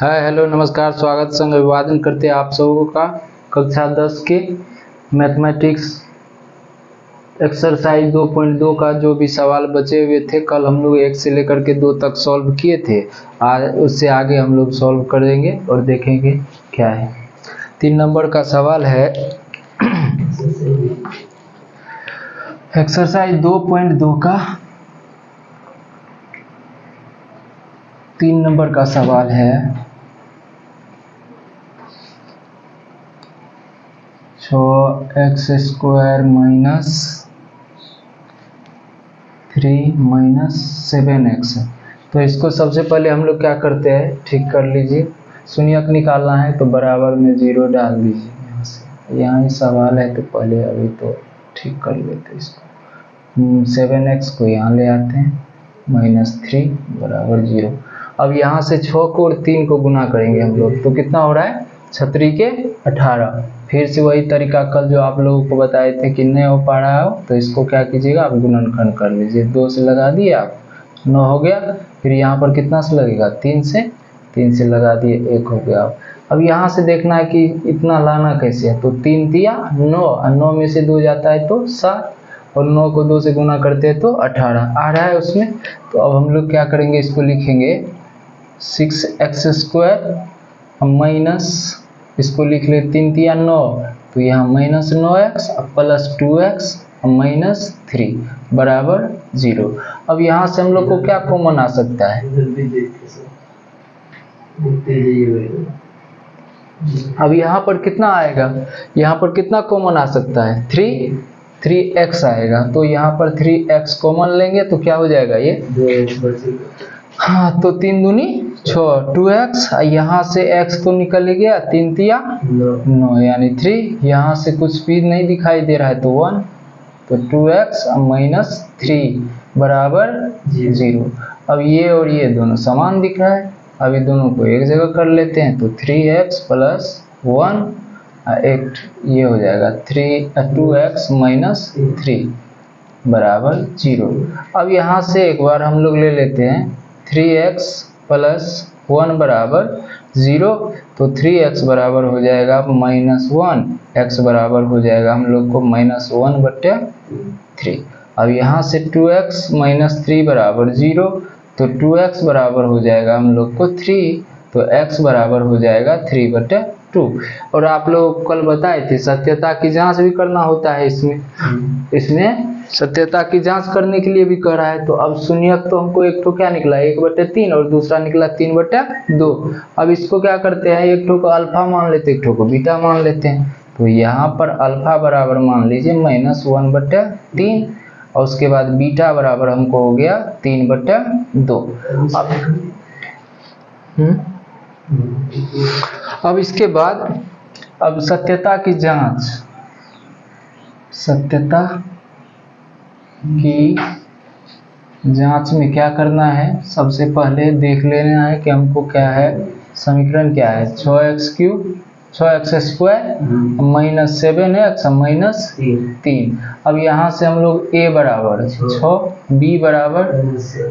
Hi hello नमस्कार, स्वागत संग अभिवादन करते हैं आप सबों का कक्षा 10 के मैथमेटिक्स एक्सरसाइज 2.2 का जो भी सवाल बचे हुए थे कल हम लोग 1 से लेकर के 2 तक सॉल्व किए थे। आज उससे आगे हम लोग सॉल्व करेंगे और देखेंगे क्या है। 3 नंबर का सवाल है एक्सरसाइज 2.2 का 3 नंबर का सवाल है 6x² माइनस 3 माइनस 7x। तो इसको सबसे पहले हम लोग क्या करते हैं, ठीक कर लीजिए। शून्यक निकालना है तो बराबर में 0 डाल दीजिए। यहाँ से यहाँ ही सवाल है तो पहले अभी तो ठीक कर लेते हैं इसको। 7x को यहाँ ले आते हैं, माइनस 3 बराबर 0। अब यहाँ से 6 को और 3 को गुना करेंगे हम लोग, तो कितना हो रहा है 6 के 18। फिर से वही तरीका कल जो आप लोगों को बताए थे कि नहीं हो पा रहा हो तो इसको क्या कीजिएगा, आप गुणनखंड कर लीजिए। 2 से लगा दिए आप, 9 हो गया। फिर यहाँ पर कितना से लगेगा, 3 से लगा दिए, 1 हो गया। अब यहाँ से देखना है कि इतना लाना कैसे है, तो 3 तिया 9 और 9 में से 2 जाता है तो 7 और 9 को 2 से गुना करते हैं तो 18 आ रहा है उसमें। तो अब हम लोग क्या करेंगे, इसको लिखेंगे 6x² माइनस, इसको लिख ले 3 तिया 9, तो यहाँ minus 9x plus 2x minus 3 बराबर 0। अब यहाँ से हम लोग को क्या कॉमन आ सकता है, अब यहाँ पर कितना आएगा, यहाँ पर कितना कॉमन आ सकता है 3x आएगा। तो यहाँ पर 3x कॉमन लेंगे तो क्या हो जाएगा ये, हाँ, तो 3 दूनी 6, 2x, यहाँ से x तो निकल गया, 3 तिया 9 यानी 3, यहाँ से कुछ भी नहीं दिखाई दे रहा है तो 1, तो 2x माइनस 3 बराबर 0। अब ये और ये दोनों समान दिख रहा है, अभी दोनों को एक जगह कर लेते हैं तो 3x प्लस 1 एक ये हो जाएगा 2x माइनस 3 बराबर 0। अब यहाँ से एक बार हम लोग ले लेते हैं 3x प्लस 1 बराबर 0, तो 3x बराबर हो जाएगा माइनस 1, x बराबर हो जाएगा हम लोग को माइनस 1/3। अब यहाँ से 2x माइनस 3 बराबर 0, तो 2x बराबर हो जाएगा हम लोग को 3, तो x बराबर हो जाएगा 3/2। और आप लोग कल बताए थे सत्यता की जांच भी करना होता है इसमें सत्यता की जांच करने के लिए भी कह रहा है। तो अब शून्यक तो हमको एक तो क्या निकला 1/3 और दूसरा निकला 3/2। अब इसको क्या करते हैं, एक ठो को अल्फा मान लेते हैं, एक ठो को बीटा मान लेते हैं। तो यहाँ पर अल्फा बराबर मान लीजिए माइनस 1/3 और उसके बाद बीटा बराबर हमको हो गया 3/2। अब इसके बाद अब सत्यता की जांच में क्या करना है, सबसे पहले देख लेना है कि हमको क्या है, समीकरण क्या है 6x² माइनस 7x माइनस 3। अब यहाँ से हम लोग a बराबर 6, b बराबर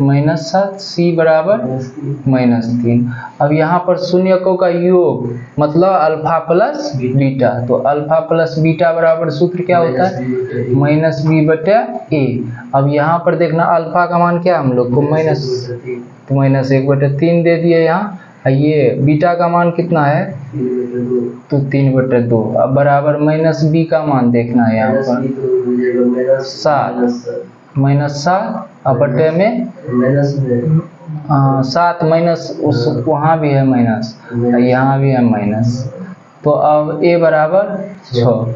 माइनस 7, c बराबर माइनस 3। अब यहाँ पर शून्यकों का योग मतलब अल्फा प्लस बीटा, तो अल्फा प्लस बीटा बराबर सूत्र क्या होता है माइनस b/a। अब यहाँ पर देखना अल्फा का मान क्या है हम लोग को माइनस 1/3 दे दिए यहाँ। ये बीटा का मान कितना है तो 3/2। अब बराबर माइनस बी का मान देखना है यहाँ पर 7 माइनस 7 बटे में 7 माइनस उस वहाँ भी है माइनस, यहाँ भी है माइनस। तो अब a बराबर 6,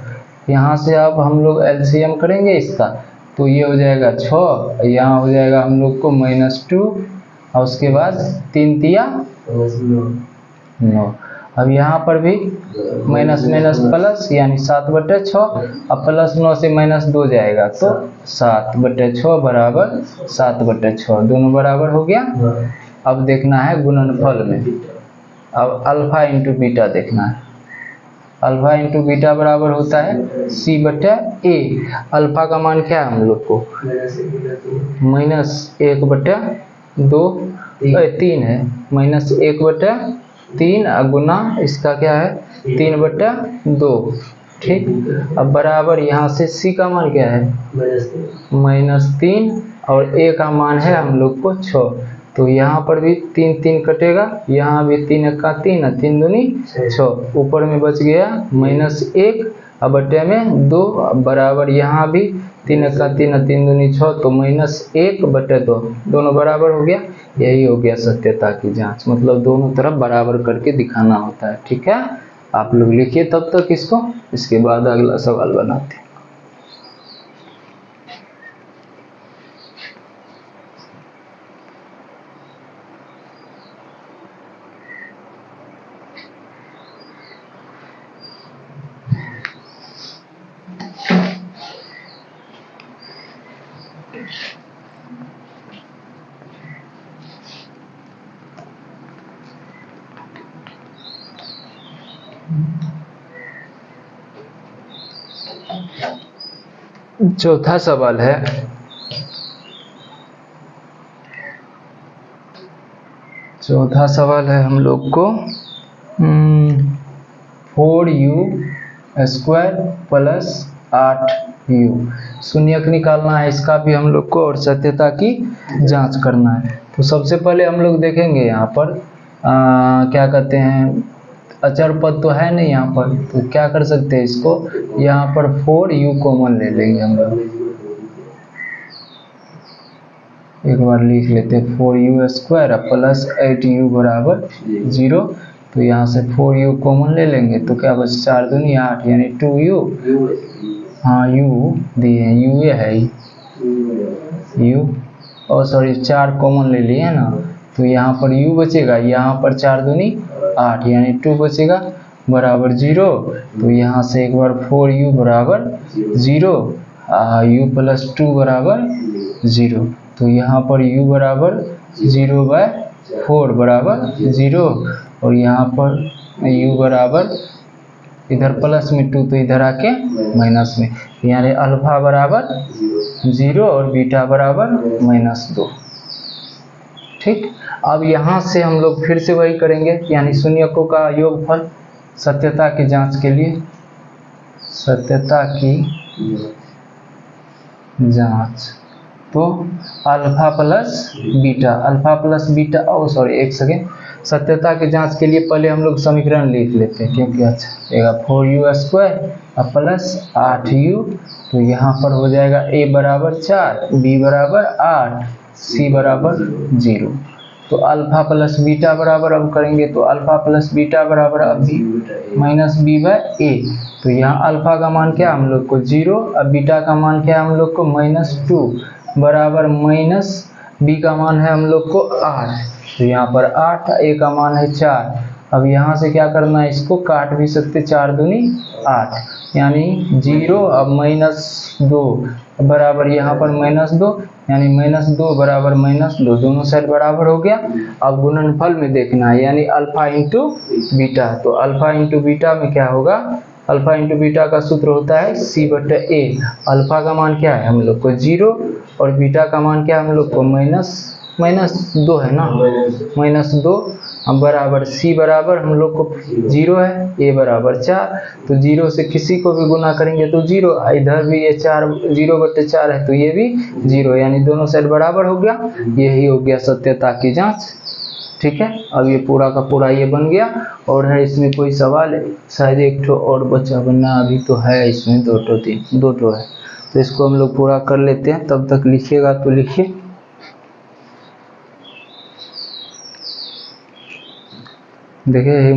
यहाँ से अब हम लोग एलसीएम करेंगे इसका, तो ये हो जाएगा 6, यहाँ हो जाएगा हम लोग को -2 और उसके बाद 3 तिया 9। अब यहाँ पर भी माइनस माइनस प्लस यानी 7/6, अब प्लस 9 से -2 जाएगा तो 7/6 बराबर 7/6, दोनों बराबर हो गया। अब देखना है गुणनफल में, अब अल्फा इंटू बीटा देखना है। अल्फा इंटू बीटा बराबर होता है c/a। अल्फा का मान क्या है हम लोग को -1/2 3 है, -1/2 3 गुना इसका क्या है 3/2, ठीक। अब बराबर यहाँ से c का मान क्या है -3 और a का मान है हम लोग को 6। तो यहाँ पर भी 3 3 कटेगा, यहाँ भी 3 1 का 3 3 दूनी 6, ऊपर में बच गया -1 अब बटे में 2 बराबर यहाँ भी 3 1 का 3 3 दूनी 6, तो -1/2 दोनों बराबर हो गया। यही हो गया सत्यता की जांच, मतलब दोनों तरफ बराबर करके दिखाना होता है, ठीक है। आप लोग लिखिए तब तक इसको, इसके बाद अगला सवाल बनाते हैं। चौथा सवाल है, चौथा सवाल है हम लोग को 4u² + 8u शून्यक निकालना है, इसका भी हम लोग को, और सत्यता की जांच करना है। तो सबसे पहले हम लोग देखेंगे यहाँ पर क्या कहते हैं, अचर पद तो है नहीं यहाँ पर, तो क्या कर सकते हैं इसको, यहाँ पर 4u कॉमन ले लेंगे हम लोग। एक बार लिख लेते हैं 4u² + 8u बराबर 0। तो यहाँ से 4u कॉमन ले लेंगे तो क्या बच 4 दूनी 8 यानी 2u, हाँ u दिए u है u, और सॉरी 4 कॉमन ले लिए ना, तो यहाँ पर u बचेगा, यहाँ पर 4 दूनी 8 यानी 2 बचेगा बराबर 0। तो यहाँ से एक बार 4u बराबर 0, u + 2 बराबर 0, तो यहाँ पर u बराबर 0/4 बराबर 0, और यहाँ पर u बराबर इधर प्लस में 2 तो इधर आके माइनस में, यानी अल्फा बराबर 0 और बीटा बराबर -2, ठीक। अब यहाँ से हम लोग फिर से वही करेंगे, यानी शून्यकों का योगफल सत्यता की जांच के लिए, सत्यता की जांच। तो अल्फा प्लस बीटा, ओ सॉरी एक सेकेंड, सत्यता की जांच के लिए पहले हम लोग समीकरण लिख लेते हैं, क्योंकि अच्छा 4u² + 8u, तो यहाँ पर हो जाएगा a बराबर 4, b बराबर 8, c बराबर 0। तो अल्फा प्लस बीटा बराबर अब करेंगे, तो अल्फा प्लस बीटा बराबर अब -b/a, तो यहाँ अल्फा का मान क्या हम लोग को 0, अब बीटा का मान क्या हम लोग को -2 बराबर -b का मान है हम लोग को 8, तो यहाँ पर 8, a का मान है 4। अब यहाँ से क्या करना है, इसको काट भी सकते, 4 दूनी 8 यानी 0, अब -2 बराबर यहाँ पर -2 यानी -2 बराबर -2, दोनों साइड बराबर हो गया। अब गुणनफल में देखना है, यानी अल्फा इंटू बीटा, तो अल्फा इंटू बीटा में क्या होगा, अल्फा इंटू बीटा का सूत्र होता है c/a। अल्फा का मान क्या है हम लोग को 0 और बीटा का मान क्या है हम लोग को -2 है ना, -2 बराबर c बराबर हम लोग को 0 है, a बराबर 4, तो 0 से किसी को भी गुना करेंगे तो 0, इधर भी ये 0/4 है तो ये भी 0, यानी दोनों साइड बराबर हो गया। यही हो गया सत्यता की जांच, ठीक है। अब ये पूरा का पूरा ये बन गया, और है इसमें कोई सवाल है, शायद एक ठो और बचा बनना अभी तो है इसमें, 2 ठो है, तो इसको हम लोग पूरा कर लेते हैं, तब तक लिखिएगा तो लिखिए। देखिए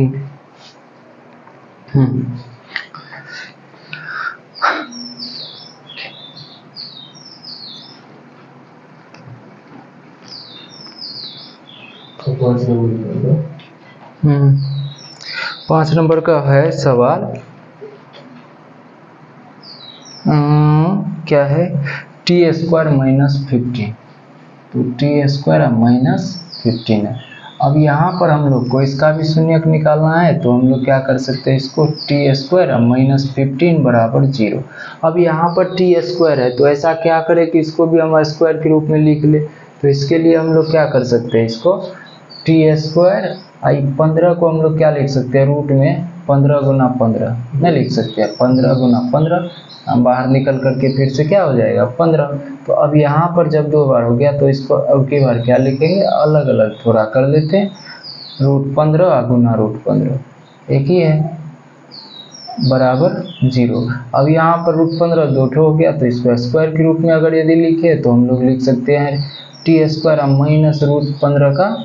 तो 5 नंबर का है सवाल, क्या है t² -15, तो t² -15 है। अब यहाँ पर हम लोग को इसका भी शून्यक निकालना है, तो हम लोग क्या कर सकते हैं, इसको t² -15 बराबर 0। अब यहाँ पर t² है, तो ऐसा क्या करें कि इसको भी हम स्क्वायर के रूप में लिख ले, तो इसके लिए हम लोग क्या कर सकते हैं, इसको t² आई 15 को हम लोग क्या लिख सकते हैं, रूट में 15 गुना 15 नहीं लिख सकते हैं, 15 गुना 15 बाहर निकल करके फिर से क्या हो जाएगा 15। तो अब यहाँ पर जब 2 बार हो गया तो इसको अब की बार क्या लिखेंगे, अलग अलग थोड़ा कर लेते हैं, रूट 15 गुना रूट 15 एक ही है बराबर 0। अब यहाँ पर रूट 15 दो ठो हो गया, तो इसको स्क्वायर के रूप में अगर यदि लिखे तो हम लोग लिख सकते हैं टी स्क्वायर माइनस रूट 15 का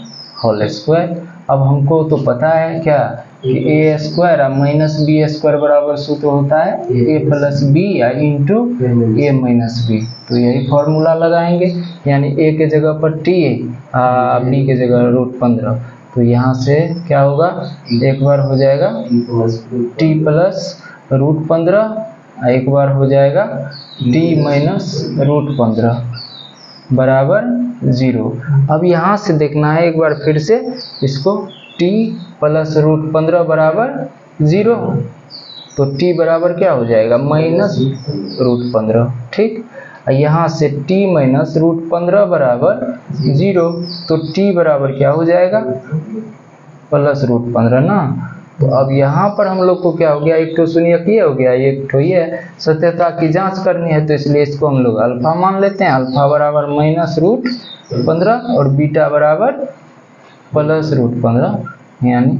होल स्क्वायर। अब हमको तो पता है क्या कि ए स्क्वायर माइनस बी स्क्वायर बराबर सूत्र होता है ए प्लस बी इंटू ए माइनस बी। तो यही फॉर्मूला लगाएंगे, यानी ए के जगह पर टी बी के जगह रूट 15। तो यहाँ से क्या होगा, एक बार हो जाएगा टी प्लस रूट 15, एक बार हो जाएगा टी माइनस रूट 15 बराबर 0। अब यहाँ से देखना है एक बार फिर से इसको, t प्लस रूट 15 बराबर 0, तो t बराबर क्या हो जाएगा माइनस रूट 15। ठीक, यहाँ से t माइनस रूट 15 बराबर 0, तो t बराबर क्या हो जाएगा प्लस रूट 15 ना। तो अब यहाँ पर हम लोग को क्या हो गया, एक तो शून्य ये हो गया, एक तो ये सत्यता की जांच करनी है, तो इसलिए इसको हम लोग अल्फा मान लेते हैं। अल्फा बराबर माइनस रूट 15 और बीटा बराबर प्लस रूट 15 यानी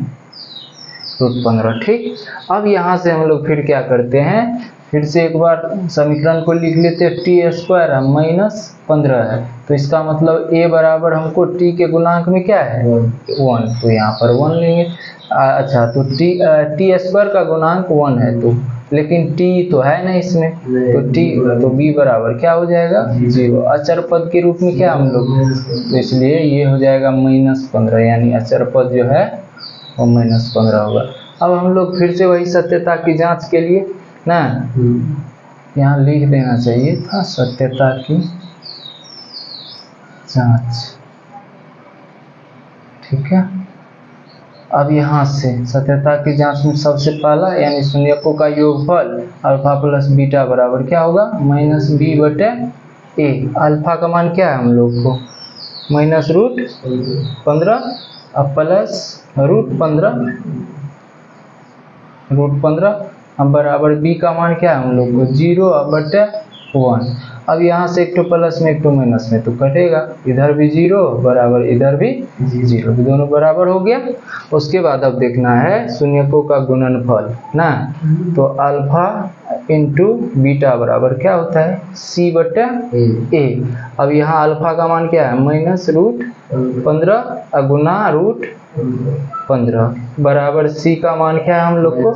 रूट 15। ठीक, अब यहाँ से हम लोग फिर क्या करते हैं, फिर से एक बार समीकरण को लिख लेते हैं, टी स्क्वायर माइनस 15 है, तो इसका मतलब a बराबर हमको t के गुणांक में क्या है 1, तो यहाँ पर 1 लेंगे। अच्छा, तो टी स्क्वायर का गुणांक 1 है, तो लेकिन t तो है नहीं इसमें, तो t तो b बराबर क्या हो जाएगा 0। अचर पद के रूप में क्या हम लोग, तो इसलिए ये हो जाएगा माइनस 15, यानी अचर पद जो है वो माइनस 15 होगा। अब हम लोग फिर से वही सत्यता की जांच के लिए ना, यहाँ लिख देना चाहिए था सत्यता की जांच। ठीक है, अब यहाँ से सत्यता की जांच में सबसे पहला यानी शून्यकों का योगफल अल्फा प्लस बीटा बराबर क्या होगा माइनस बी बटे ए। अल्फा का मान क्या है हम लोग को माइनस रूट 15 अब प्लस रूट 15 अब बराबर बी का मान क्या है हम लोग को 0 बटे 1। अब यहाँ से एक तो प्लस में एक तो माइनस में तो कटेगा, इधर भी 0 बराबर इधर भी 0, दोनों बराबर हो गया। उसके बाद अब देखना है शून्यकों का गुणनफल ना, तो अल्फा इंटू बीटा बराबर क्या होता है c बटे ए। अब यहाँ अल्फा का मान क्या है माइनस रूट 15 गुना रूट 15 बराबर c का मान क्या है हम लोग को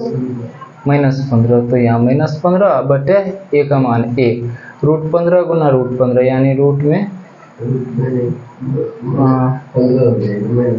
माइनस 15, तो यहाँ माइनस 15 बटे ए का मान 1, रूट 15 गुना रूट 15 यानी रूट में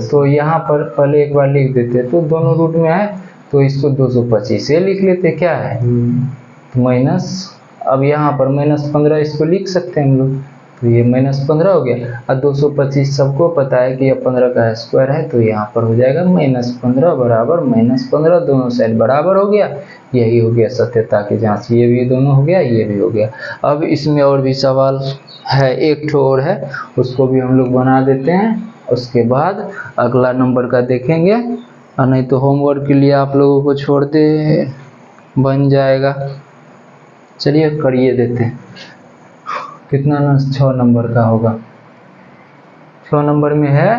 तो यहाँ पर पहले एक बार लिख देते, तो दोनों रूट में है तो इसको 225 से लिख लेते, क्या है तो माइनस, अब यहाँ पर माइनस 15 इसको लिख सकते हैं हम लोग, तो ये माइनस 15 हो गया। और 225 सबको पता है कि यह 15 का स्क्वायर है, तो यहाँ पर हो जाएगा माइनस 15 बराबर माइनस 15, दोनों साइड बराबर हो गया। यही हो गया सत्यता की जांच, ये भी दोनों हो गया, ये भी हो गया। अब इसमें और भी सवाल है, एक ठो और है, उसको भी हम लोग बना देते हैं, उसके बाद अगला नंबर का देखेंगे, और नहीं तो होमवर्क के लिए आप लोगों को छोड़ दे, बन जाएगा। चलिए करिए देते हैं, कितना ना 6 नंबर का होगा। 6 नंबर में है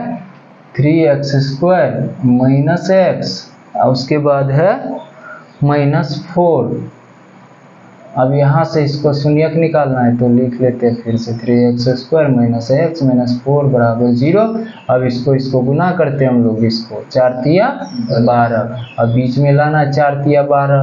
3x स्क्वायर माइनस एक्स, और उसके बाद है माइनस 4। अब यहाँ से इसको शून्यक निकालना है, तो लिख लेते हैं फिर से 3x square minus x minus 4 बराबर 0। अब इसको गुना करते हैं हम लोग, इसको 4 तिया 12, अब बीच में लाना 4 तिया 12,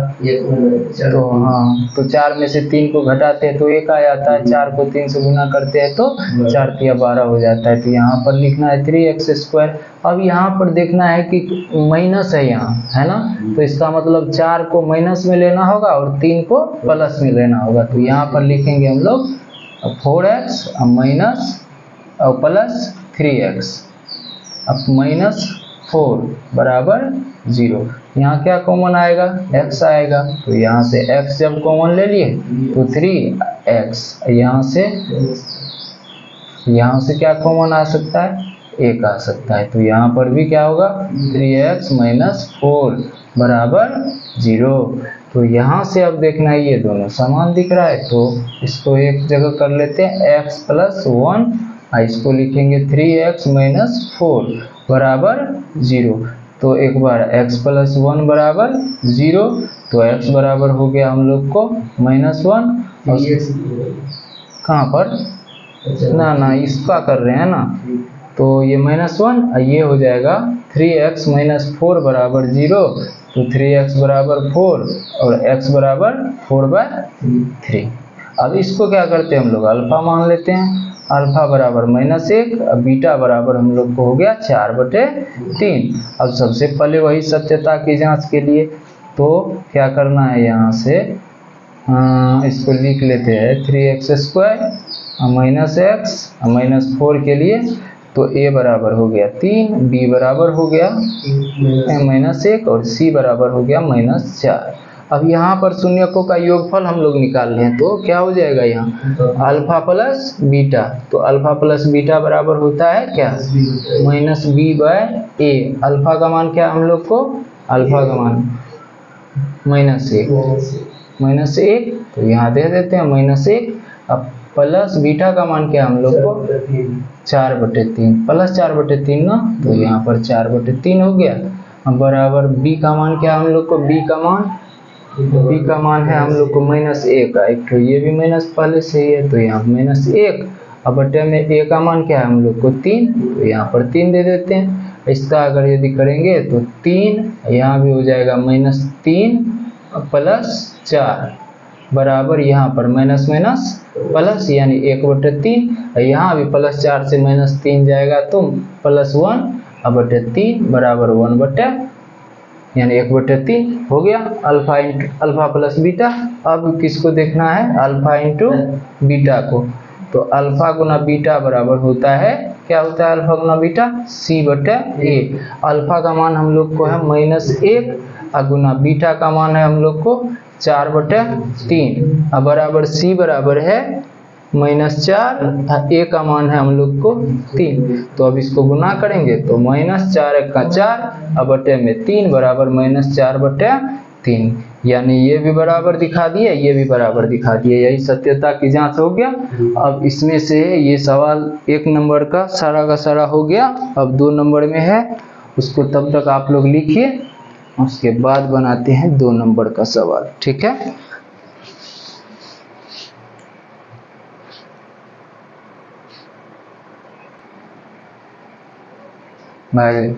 तो हाँ, तो 4 में से 3 को घटाते हैं तो 1 आ जाता है, 4 को 3 से गुना करते हैं तो 4 तिया 12 हो जाता है। तो यहाँ पर लिखना है 3x स्क्वायर। अब यहाँ पर देखना है कि माइनस है यहाँ, है ना, तो इसका मतलब 4 को माइनस में लेना होगा और 3 को प्लस में लेना होगा। तो यहाँ पर लिखेंगे हम लोग 4x माइनस और प्लस 3x, अब माइनस 4 बराबर 0। यहाँ क्या कॉमन आएगा x आएगा, तो यहाँ से x जब कॉमन ले लिए तो 3x, यहाँ से क्या कॉमन आ सकता है 1 आ सकता है। तो यहाँ पर भी क्या होगा 3x माइनस 4 बराबर 0। तो यहाँ से अब देखना है ये दोनों समान दिख रहा है, तो इसको एक जगह कर लेते हैं x प्लस 1, इसको लिखेंगे 3x माइनस 4 बराबर 0। तो एक बार x प्लस 1 बराबर 0, तो x बराबर हो गया हम लोग को -1 और कहाँ पर ना इसका कर रहे हैं ना, तो ये -1 ये हो जाएगा 3x माइनस 4 बराबर 0। तो 3x बराबर 4 और x बराबर 4/3। अब इसको क्या करते हैं हम लोग अल्फा मान लेते हैं, अल्फा बराबर -1 और बीटा बराबर हम लोग को हो गया 4/3। अब सबसे पहले वही सत्यता की जांच के लिए तो क्या करना है, यहाँ से इसको लिख लेते हैं 3x² -x -4 के लिए, तो a बराबर हो गया 3, b बराबर हो गया -1 और c बराबर हो गया -4। अब यहाँ पर शून्यकों का योगफल हम लोग निकाल लें तो क्या हो जाएगा, यहाँ अल्फा प्लस बीटा, तो अल्फा प्लस बीटा बराबर होता है क्या -b/a। अल्फा का मान क्या हम लोग को, अल्फा का मान -1, तो यहाँ दे देते हैं -1। अब प्लस बीटा का मान क्या हम लोग को 4/3, प्लस 4/3 ना, तो यहाँ पर 4/3 हो गया। अब बराबर b का मान क्या हम लोग को, b का मान है हम लोग को -1, एक तो ये भी माइनस पहले से ही है तो यहाँ -1। अब बटे में a का मान क्या है हम लोग को 3, तो यहाँ पर 3 दे देते हैं। इसका अगर यदि करेंगे तो 3 यहाँ भी हो जाएगा -3 + 4 बराबर यहाँ पर माइनस प्लस यानी 1/3, यहाँ भी +4 से -3 जाएगा तो +1/3 बराबर 1 यानी 1/3 हो गया अल्फा प्लस बीटा। अब किसको देखना है, अल्फा इंटू बीटा को, तो अल्फा गुना बीटा बराबर होता है, क्या होता है अल्फा गुना बीटा c/a। अल्फा का मान हम लोग को है -1 और गुना बीटा का मान है हम लोग को 4/3, अब बराबर c बराबर है -4 और a का मान है हम लोग को 3। तो अब इसको गुना करेंगे तो -4 × 4 और बटे में 3 बराबर -4/3, यानी ये भी बराबर दिखा दिए, ये भी बराबर दिखा दिए। यही सत्यता की जांच हो गया। अब इसमें से ये सवाल 1 नंबर का सारा हो गया। अब 2 नंबर में है, उसको तब तक आप लोग लिखिए, उसके बाद बनाते हैं 2 नंबर का सवाल, ठीक है। बाय।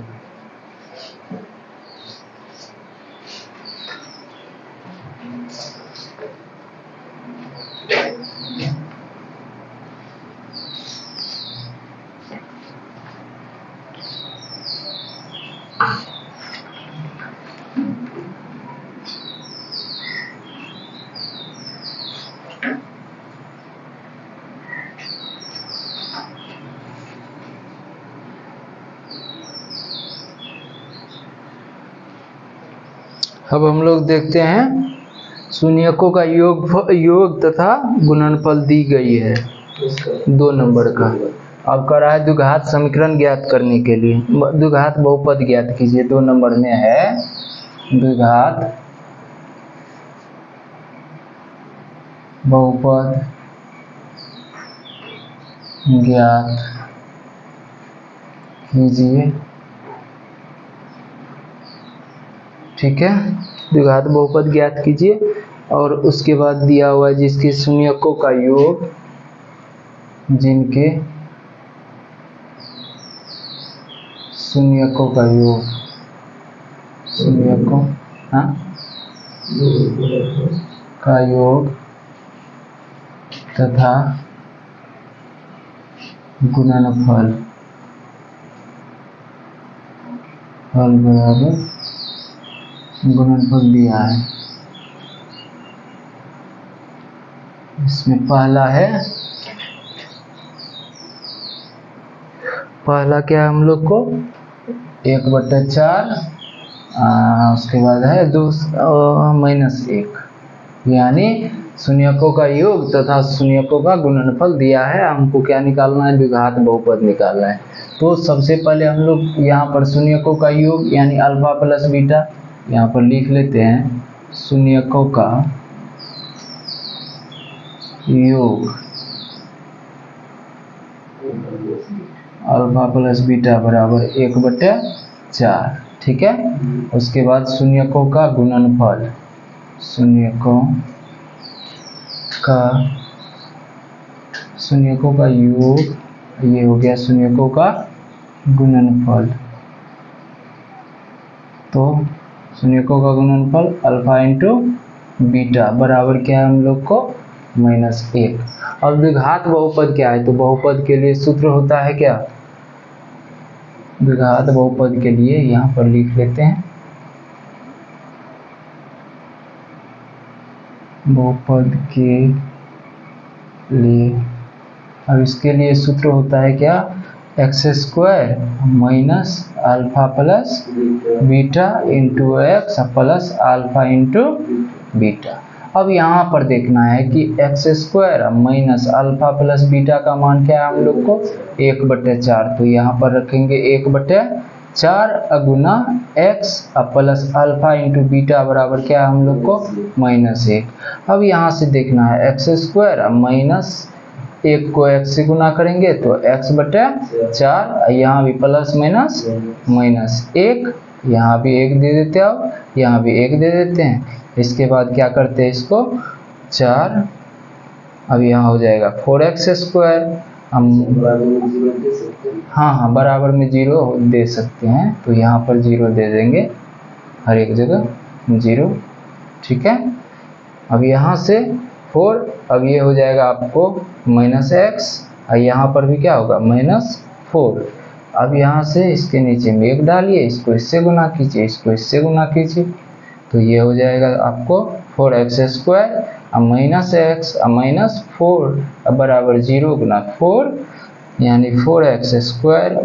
अब हम लोग देखते हैं शून्यकों का योग तथा गुणनफल दी गई है 2 नंबर का। अब कर रहा है द्विघात समीकरण ज्ञात करने के लिए, द्विघात बहुपद ज्ञात कीजिए। 2 नंबर में है द्विघात बहुपद ज्ञात कीजिए, ठीक है। द्विघात बहुपद ज्ञात कीजिए और उसके बाद दिया हुआ है जिसके शून्यकों का योग, जिनके शून्यकों का योग, शून्यकों का योग तथा गुणनफल बराबर गुणनफल दिया है। इसमें पहला क्या है हम लोग को 1/4, उसके बाद है -1 यानी शून्यकों का योग तथा शून्यकों का गुणनफल दिया है, हमको क्या निकालना है, द्विघात बहुपद निकालना है। तो सबसे पहले हम लोग यहाँ पर शून्यकों का योग यानी अल्फा प्लस बीटा यहाँ पर लिख लेते हैं। शून्यकों का योग अल्फा प्लस बीटा बराबर 1/4, ठीक है। उसके बाद शून्यकों का गुणनफल, शून्यकों का योग, ये हो गया शून्यकों का गुणनफल। तो शून्यकों का गुणनफल अल्फा इंटू बीटा बराबर क्या है हम लोग को, -1। अब द्विघात बहुपद क्या है, तो बहुपद के लिए सूत्र होता है क्या, द्विघात बहुपद के लिए यहाँ पर लिख लेते हैं। बहुपद के लिए, अब इसके लिए सूत्र होता है क्या, x² minus alpha plus beta into x plus alpha into beta. अब यहाँ पर देखना है कि x² minus alpha plus beta का मान क्या है हम लोग को, 1/4। तो यहाँ पर रखेंगे 1/4 गुना x plus alpha into beta बराबर क्या है हम लोग को, -1। अब यहाँ से देखना है x² माइनस 1 को x से गुना करेंगे तो x/4, यहाँ भी प्लस माइनस -1, यहाँ भी 1 दे देते हैं, यहाँ भी 1 दे देते हैं। इसके बाद क्या करते हैं इसको 4, अब यहाँ हो जाएगा 4x²। हम हाँ बराबर में 0 दे सकते हैं, तो यहाँ पर 0 दे देंगे, हर एक जगह 0, ठीक है। अब यहाँ से 4, अब ये हो जाएगा आपको -x, और यहाँ पर भी क्या होगा -4। अब यहाँ से इसके नीचे में 1 डालिए, इसको इससे गुना कीजिए, इसको इससे गुना कीजिए, तो ये हो जाएगा आपको 4x² -4 बराबर 0 गुना 4, यानी 4x²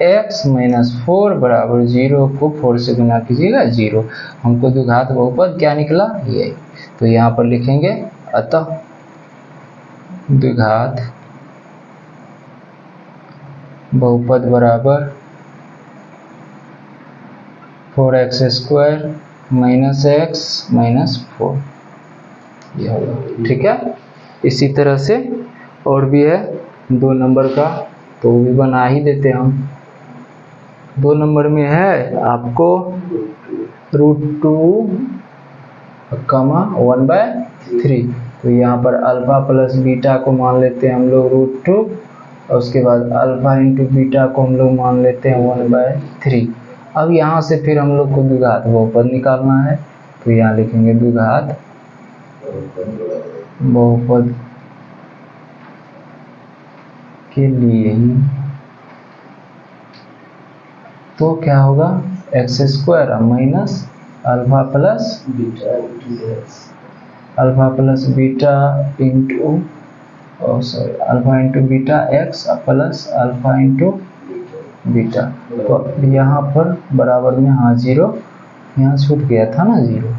x 4 बराबर 0 को 4 से गुना कीजिएगा 0। हमको द्विघात बहुपद क्या निकला, ये। तो यहाँ पर लिखेंगे अतः द्विघात बहुपद बराबर 4x² x 4, ये होगा, ठीक है। इसी तरह से और भी है 2 नंबर का, तो भी बना ही देते हम। 2 नंबर में है आपको √2, 1/3। तो यहाँ पर अल्फा प्लस बीटा को मान लेते हैं हम लोग √2, और उसके बाद अल्फा इंटू बीटा को हम लोग मान लेते हैं 1/3। अब यहाँ से फिर हम लोग को द्विघात बहुपद निकालना है, तो यहाँ लिखेंगे द्विघात बहुपद के लिए तो क्या होगा, x² minus alpha plus beta into alpha into beta x plus alpha into beta. तो यहाँ पर बराबर में, हाँ 0 यहाँ छूट गया था ना 0।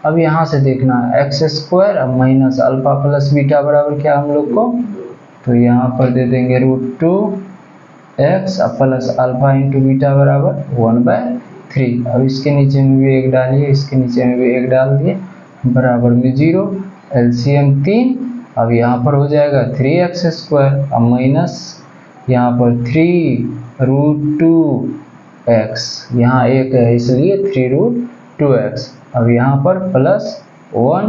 अब यहाँ से देखना है x² minus alpha plus beta बराबर क्या हम लोग को, तो यहाँ पर दे देंगे √2x plus alpha into beta बराबर 1/3। अब इसके नीचे में भी 1 डालिए, इसके नीचे में भी 1 डाल दिए, बराबर में 0, LCM 3। अब यहाँ पर हो जाएगा 3x² अब माइनस यहाँ पर 3√2x, यहाँ 1 है इसलिए 3√2x। अब यहाँ पर प्लस 1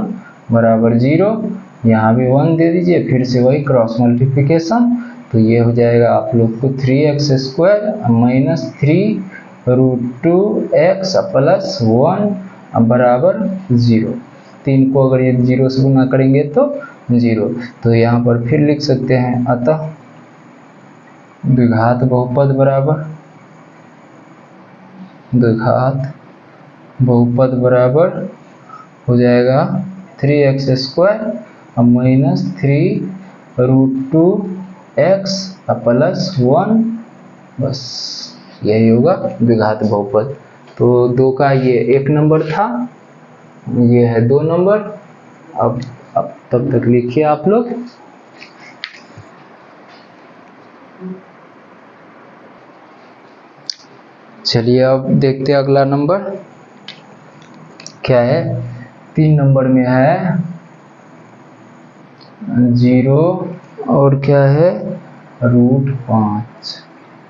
बराबर 0, यहाँ भी 1 दे दीजिए, फिर से वही क्रॉस मल्टीप्लिकेशन। तो ये हो जाएगा आप लोग को 3x² माइनस 3√2x प्लस 1 बराबर 0। 3 को अगर ये 0 से गुना करेंगे तो 0। तो यहाँ पर फिर लिख सकते हैं अतः द्विघात बहुपद बराबर हो जाएगा 3x² माइनस 3√2x प्लस 1, बस यही होगा द्विघात बहुपद। तो 2 का ये 1 नंबर था, ये है 2 नंबर। अब अब तब तक लिखिए आप लोग। चलिए अब देखते हैं अगला नंबर क्या है। 3 नंबर में है 0 और क्या है √5।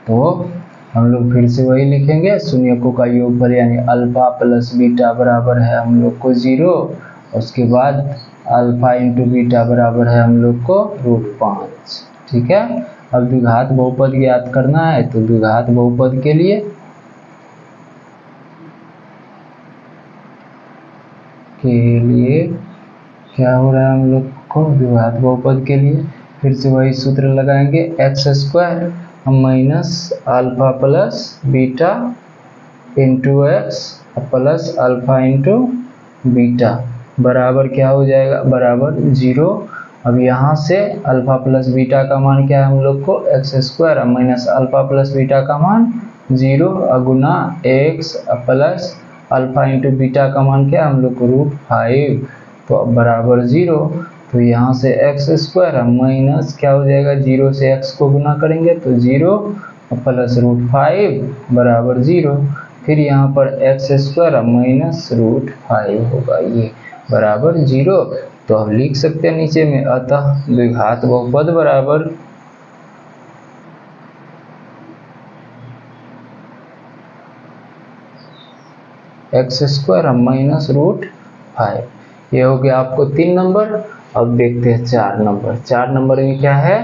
तो हम लोग फिर से वही लिखेंगे, शून्यकों का योगफल यानी अल्फा प्लस बीटा बराबर है हम लोग को 0, उसके बाद अल्फा इंटू बीटा बराबर है हम लोग को √5। ठीक है। अब द्विघात बहुपद ज्ञात करना है, तो द्विघात बहुपद के लिए क्या हो रहा है हम लोग को, द्विघात बहुपद के लिए फिर से वही सूत्र लगाएंगे, x² minus alpha plus beta into x plus alpha into beta बराबर क्या हो जाएगा, बराबर 0। अब यहाँ से अल्फा प्लस बीटा का मान क्या है हम लोग को, x² minus alpha plus beta का मान 0 गुना x plus alpha into beta का मान क्या है हम लोग को √5, तो अब बराबर 0। तो यहाँ से x² माइनस क्या हो जाएगा, 0 से x को गुना करेंगे तो 0 प्लस √5 बराबर 0। फिर यहाँ पर x² माइनस √5 होगा, ये बराबर 0। तो अब लिख सकते हैं नीचे में, अतः द्विघात बहुपद बराबर x² माइनस √5। ये हो गया आपको 3 नंबर। अब देखते हैं 4 नंबर। 4 नंबर में क्या है,